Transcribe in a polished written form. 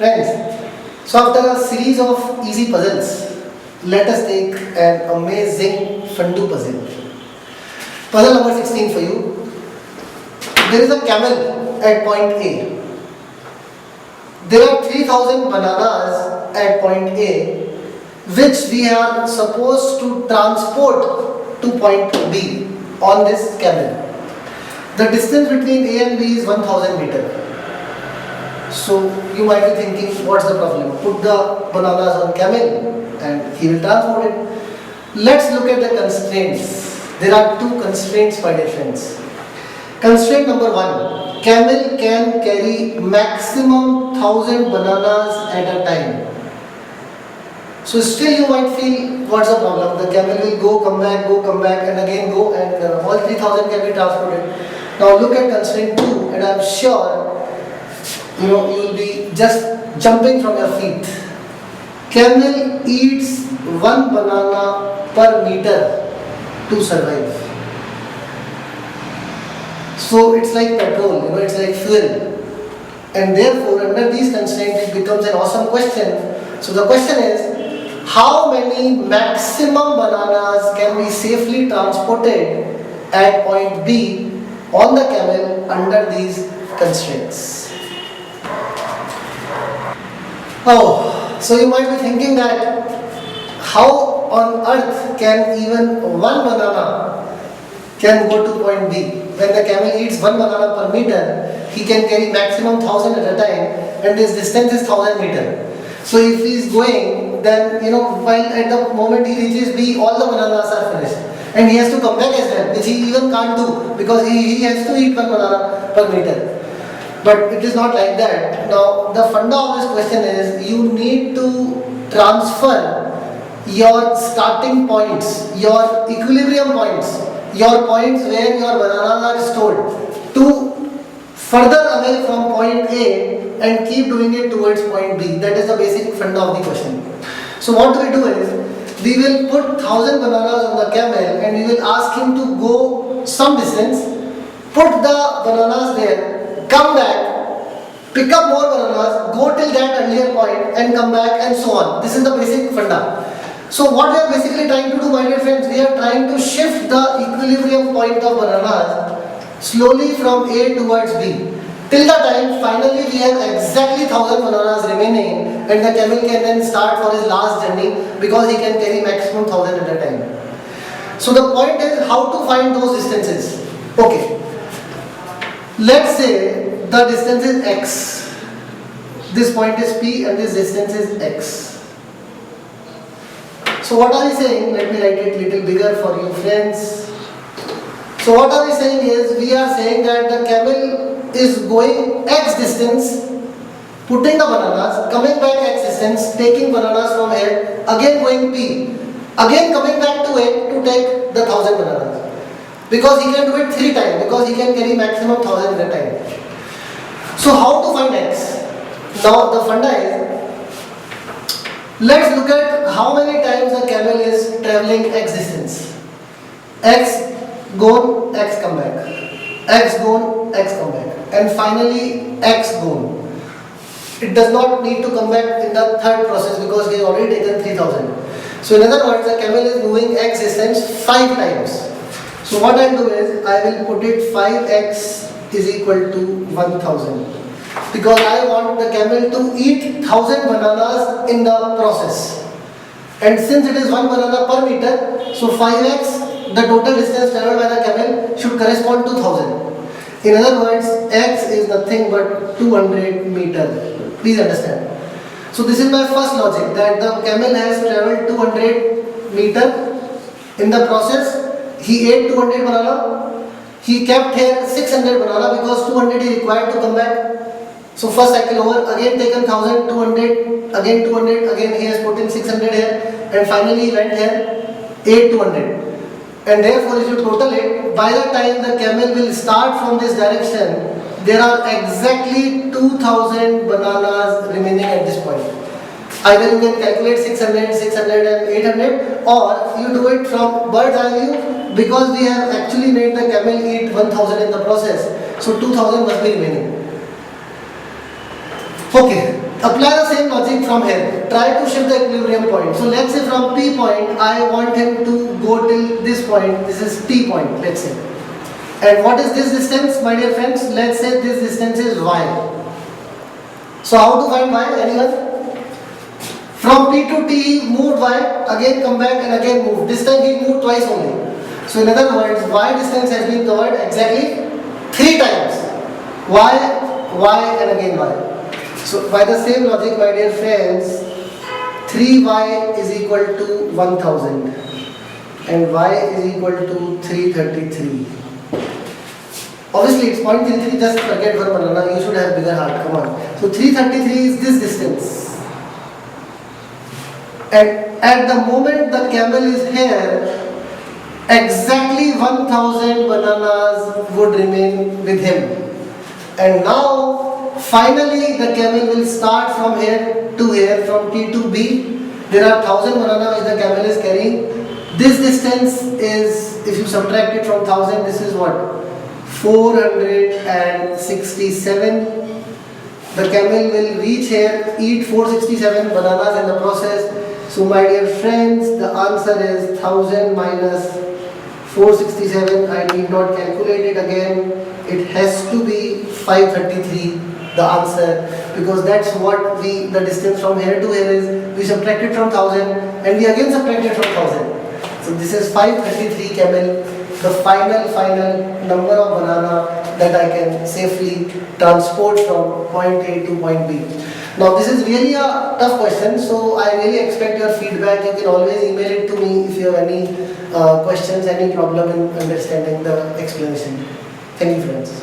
Friends, so after a series of easy puzzles, let us take an amazing Fundu puzzle. Puzzle number 16 for you. There is a camel at point A. There are 3000 bananas at point A, which we are supposed to transport to point B on this camel. The distance between A and B is 1000 meter. So you might be thinking, what's the problem? Put the bananas on camel and he will transport it. Let's look at the constraints. There are two constraints, my dear friends. Constraint number 1, camel can carry maximum 1000 bananas at a time. So still you might feel, what's the problem? The camel will go, come back and again go, and all 3000 can be transported. Now look at constraint 2 and I'm sure you will be just jumping from your feet. Camel eats 1 banana per meter to survive. So it's like petrol, it's like fuel. And therefore, under these constraints, it becomes an awesome question. So the question is, how many maximum bananas can be safely transported at point B on the camel under these constraints? Oh, so you might be thinking that how on earth can even 1 banana can go to point B? When the camel eats 1 banana per meter, he can carry maximum 1000 at a time and his distance is 1000 meter. So if he is going, then while at the moment he reaches B, all the bananas are finished. And he has to come back as well, which he even can't do because he has to eat 1 banana per meter. But it is not like that. Now the funda of this question is, you need to transfer your starting points, your equilibrium points, your points where your bananas are stored, to further away from point A and keep doing it towards point B. That is the basic funda of the question. So what we do is, we will put 1000 bananas on the camel and we will ask him to go some distance, put the bananas there, come back, pick up more bananas, go till that earlier point and come back and so on. This is the basic funda. So what we are basically trying to do, my dear friends, we are trying to shift the equilibrium point of bananas slowly from A towards B. Till the time finally we have exactly 1000 bananas remaining and the camel can then start for his last journey because he can carry maximum 1000 at a time. So the point is how to find those distances. Okay. Let's say the distance is x. This point is P and this distance is x. So what are we saying? Let me write it a little bigger for you friends. So what are we saying is, we are saying that the camel is going x distance, putting the bananas, coming back x distance, taking bananas from here, again going P, again coming back to A to take the 1000 bananas. Because he can do it 3 times, because he can carry maximum 1000 at a time. So how to find x? Now the funda is, let's look at how many times the camel is travelling x distance. X gone, x come back. X gone, x come back. And finally x gone. It does not need to come back in the third process because he has already taken 3000. So in other words, the camel is moving x distance 5 times. So what I will do is, I will put it 5x is equal to 1000. Because I want the camel to eat 1000 bananas in the process. And since it is 1 banana per meter, so 5x, the total distance travelled by the camel, should correspond to 1000. In other words, x is nothing but 200 meter. Please understand. So this is my first logic, that the camel has travelled 200 meter. In the process, he ate 200 banana. He kept here 600 banana because 200 is required to come back. So first cycle over, again taken 1000, 200, again 200, again he has put in 600 here, and finally he went here, 8 200. And therefore if you total it, by the time the camel will start from this direction, there are exactly 2000 bananas remaining at this point. Either you can calculate 600, 600 and 800, or you do it from bird's eye view, because we have actually made the camel eat 1000 in the process. So 2000 must be remaining. Okay. Apply the same logic from here. Try to shift the equilibrium point. So let's say from P point, I want him to go till this point. This is T point, let's say. And what is this distance, my dear friends? Let's say this distance is y. So how to find y? Anyone? From P to T, he moved y, again come back and again move. This time he moved twice only. So in other words, y distance has been covered exactly 3 times. Y, and again y. So by the same logic, my dear friends, 3y is equal to 1000 and y is equal to 333. Obviously it's 0.33, just forget one banana, you should have bigger heart, come on. So 333 is this distance. And at the moment the camel is here, exactly 1000 bananas would remain with him. And now finally the camel will start from here to here, from T to B. There are 1000 bananas which the camel is carrying. This distance is, if you subtract it from 1000, this is what? 467. The camel will reach here, eat 467 bananas in the process. So my dear friends, the answer is 1000 minus 467. I need not calculate it again. It has to be 533, the answer, because that's what the distance from here to here is. We subtracted from 1000 and we again subtracted from 1000. So this is 533 camel, the final number of banana that I can safely transport from point A to point B. Now this is really a tough question, so I really expect your feedback. You can always email it to me if you have any questions, any problem in understanding the explanation. Thank you, friends.